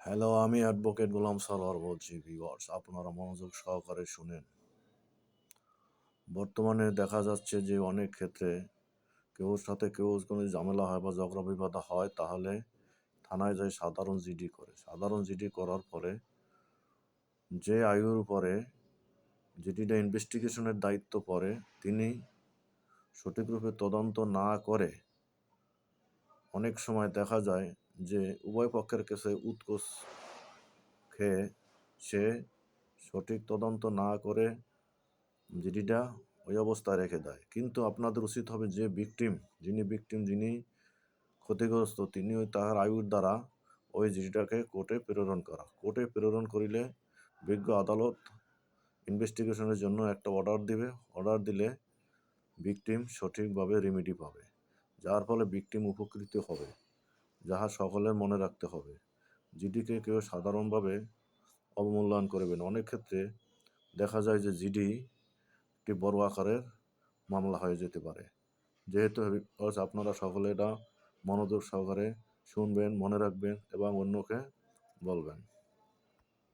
Hello, আমি advocate গোলাম সারোয়ার বলছি। Viewers, আপনারা মনোযোগ সহকারে শুনেন। বর্তমানে দেখা যাচ্ছে যে অনেক ক্ষেত্রে কেউর সাথে কেউ কোনো ঝামেলা হয় বা ঝগড়া বিবাদ হয়, তাহলে থানায় যায় সাধারণ জিডি করে। সাধারণ জিডি করার পরে যে আইয়ুর উপরে জিডিটা ইনভেস্টিগেশনের দায়িত্ব পড়ে, তিনি সঠিকরূপে তদন্ত না করে অনেক সময় দেখা যায় যে উভয় পক্ষের কাছে উৎকোচ খেয়ে সে সঠিক তদন্ত না করে জিডিটা ওই অবস্থায় রেখে দেয়। কিন্তু আপনাদের উচিত হবে যে যিনি ক্ষতিগ্রস্ত, তিনি তাহার আয়ুর দ্বারা ওই জিডিটাকে কোর্টে প্রেরণ করা। কোর্টে প্রেরণ করিলে বিজ্ঞ আদালত ইনভেস্টিগেশনের জন্য একটা অর্ডার দিবে। অর্ডার দিলে ভিকটিম সঠিকভাবে রেমেডি পাবে, যার ফলে ভিকটিম উপকৃত হবে। যাহা সকলের মনে রাখতে হবে, জিডিকে কেউ সাধারণভাবে অবমূল্যায়ন করবে না। অনেক ক্ষেত্রে দেখা যায় যে জিডি একটি বড় আকারের মামলা হয়ে যেতে পারে। যেহেতু আপনারা সকলে এটা মনোযোগ সহকারে শুনবেন, মনে রাখবেন এবং অন্যকে বলবেন।